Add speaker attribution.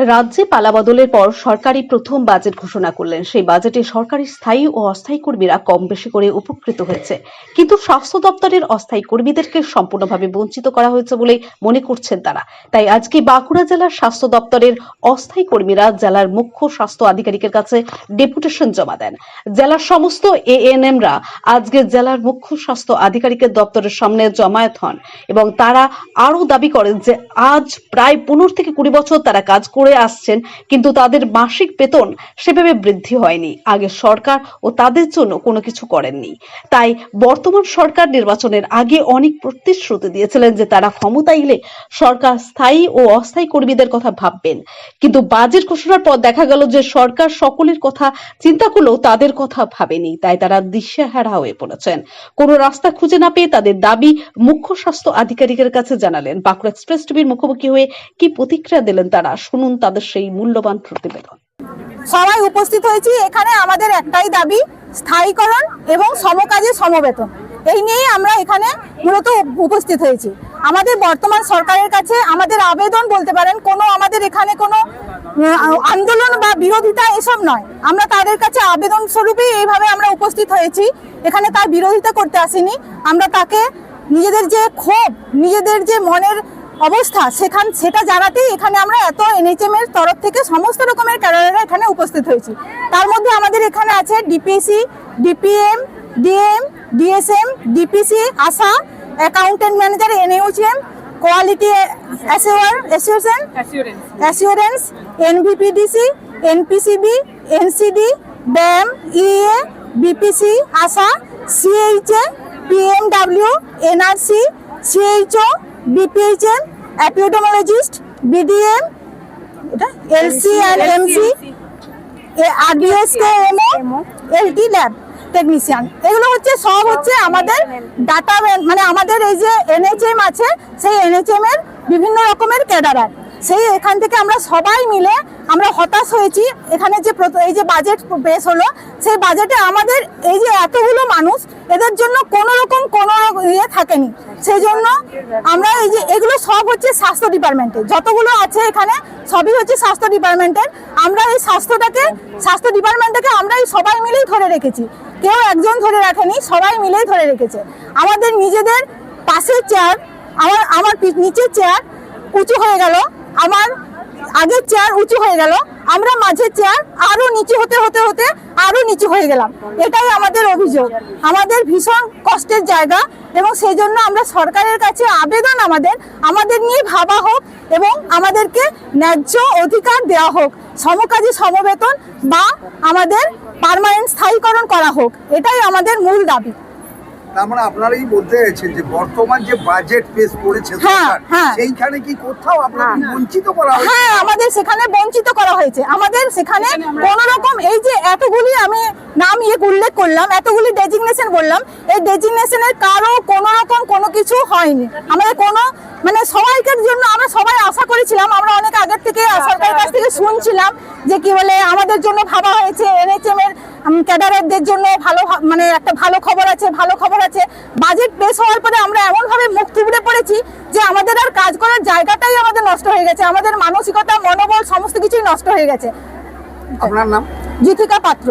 Speaker 1: রাজ্যে পালাবদলের পর সরকারি প্রথম বাজেট ঘোষণা করলেন। সেই বাজেটে সরকারি স্থায়ী ও অস্থায়ী কর্মীরা কম বেশি করে উপকৃত হয়েছে, কিন্তু স্বাস্থ্য দপ্তরের অস্থায়ী কর্মীদেরকে সম্পূর্ণভাবে বঞ্চিত করা হয়েছে বলে মনে করছেন তারা। তাই আজকে বাঁকুড়া জেলার স্বাস্থ্য দপ্তরের অস্থায়ী কর্মীরা জেলার মুখ্য স্বাস্থ্য আধিকারিকের কাছে ডেপুটেশন জমা দেন। জেলার সমস্ত এএনএমরা আজকে জেলার মুখ্য স্বাস্থ্য আধিকারিকের দপ্তরের সামনে জমায়েত হন এবং তারা আরো দাবি করেন যে আজ প্রায় 15 থেকে 20 বছর তারা কাজ করে আসছেন, কিন্তু তাদের মাসিক বেতন সেভাবে বৃদ্ধি হয়নি। আগে সরকার ও তাদের জন্য কোনো কিছু করেননি। তাই বর্তমান সরকার নির্বাচনের আগে অনেক প্রতিশ্রুতি দিয়েছিলেন যে তারা ক্ষমতা এলে সরকার স্থায়ী ও অস্থায়ী কর্মীদের কথা ভাববেন, কিন্তু বাজেট ঘোষণার পর দেখা গেল যে সরকার সকলের কথা চিন্তা করলেও তাদের কথা ভাবেনি। তাই তারা দিশেহারা হয়ে পড়েছেন। কোনো রাস্তা খুঁজে না পেয়ে তাদের দাবি মুখ্য স্বাস্থ্য আধিকারিকের কাছে জানালেন। বাঁকুড়া এক্সপ্রেস টিভির মুখোমুখি হয়ে কি প্রতিক্রিয়া দিলেন তারা, শুনুন তাদের সেই মূল্যবান প্রতিবেদন।
Speaker 2: সবাই উপস্থিত হয়েছি। এখানে আমাদের একটাই দাবি, স্থায়ীকরণ এবং সমকাজে সমবেতন। এই নিয়েই আমরা এখানে মূলত উপস্থিত হয়েছি। আমাদের বর্তমান সরকারের কাছে আমাদের আবেদন বলতে পারেন, কোনো আমাদের এখানে কোনো আন্দোলন বা বিরোধিতা এসব নয়। আমরা তাদের কাছে আবেদন স্বরূপেই এইভাবে আমরা উপস্থিত হয়েছি। এখানে তার বিরোধিতা করতে আসিনি। আমরা তাকে নিজেদের যে ক্ষোভ, নিজেদের যে মনের অবস্থা সেটা জানাতেই এখানে আমরা এত এনএচএম এর তরফ থেকে সমস্ত রকমের ক্যাডাররা এখানে উপস্থিত হয়েছি। তার মধ্যে আমাদের এখানে আছে DPC, DPM, DM, DSM, DPC, ASHA, accountant manager, NHM, quality assurance, NVPDC, NPCB, NCD, BAM, EA, BPC, ASHA, CHA, PMW, NRC, CHO, BPHM, epidemiologist, BDM, LC and MC, RBSK MO, LT lab technician. এগুলো সব হচ্ছে আমাদের data, মানে আমাদের এই যে NHM আছে সেই এনএচএম এর বিভিন্ন রকমের ক্যাডারার। সেই এখান থেকে আমরা সবাই মিলে আমরা হতাশ হয়েছি। এখানে যে এই যে বাজেট পেশ হলো, সেই বাজেটে আমাদের এই যে এতগুলো মানুষ, এদের জন্য কোনো রকম কোনো ইয়ে থাকেনি। সেই জন্য আমরা এই যে এগুলো সব হচ্ছে স্বাস্থ্য ডিপার্টমেন্টের, যতগুলো আছে এখানে সবই হচ্ছে স্বাস্থ্য ডিপার্টমেন্টের। আমরা এই স্বাস্থ্য ডিপার্টমেন্টটাকে আমরাই সবাই মিলেই ধরে রেখেছি। কেউ একজন ধরে রাখেনি, সবাই মিলেই ধরে রেখেছে। আমাদের নিজেদের পাশের চেয়ার, আমার নিচের চেয়ার উঁচু হয়ে গেল, আমার আগের চেয়ার উঁচু হয়ে গেল, আমরা মাঝের চেয়ার আরো নিচু হতে হতে হতে আরো নিচু হয়ে গেলাম। এটাই আমাদের অভিযোগ, আমাদের ভীষণ কষ্টের জায়গা। এবং সেই জন্য আমরা সরকারের কাছে আবেদন, আমাদের নিয়ে ভাবা হোক এবং আমাদেরকে ন্যায্য অধিকার দেওয়া হোক, সমকাজী সমবেতন বা আমাদের পার্মানেন্ট স্থায়ীকরণ করা হোক। এটাই আমাদের মূল দাবি।
Speaker 3: তার মানে আপনারাই বলতে চাইছেন যে বর্তমান যে বাজেট পেশ করেছে সেইখানে কি কোথাও আপনাদের বঞ্চিত করা হয়েছে?
Speaker 2: হ্যাঁ, আমাদের সেখানে বঞ্চিত করা হয়েছে। আমাদের সেখানে কোনো রকম এই যে এতগুলি আমি নাম উল্লেখ করলাম, এতগুলি ডেজিগনেশন বললাম, এই ডেজিগনেশনের কারো কোনো রকম কোনো কিছু হয়নি। আমাদের কোনো মানে সবাইকার জন্য আমরা সবাই আশা করেছিলাম, আমরা অনেক আগের থেকে সরকারের কাছ থেকে শুনছিলাম যে কি বলে আমাদের জন্য ভাবা হয়েছে, এনএচএম এর ক্যাডারদের জন্য ভালো, মানে একটা ভালো খবর আছে, ভালো খবর আছে। বাজেট পেশ হওয়ার পরে আমরা এমন ভাবে মুখ থুবড়ে পড়েছি যে আমাদের আর কাজ করার জায়গাটাই আমাদের নষ্ট হয়ে গেছে, আমাদের মানসিকতা, মনোবল সমস্ত কিছুই নষ্ট হয়ে গেছে।
Speaker 3: আপনার নাম?
Speaker 2: জিতিকা পাত্র।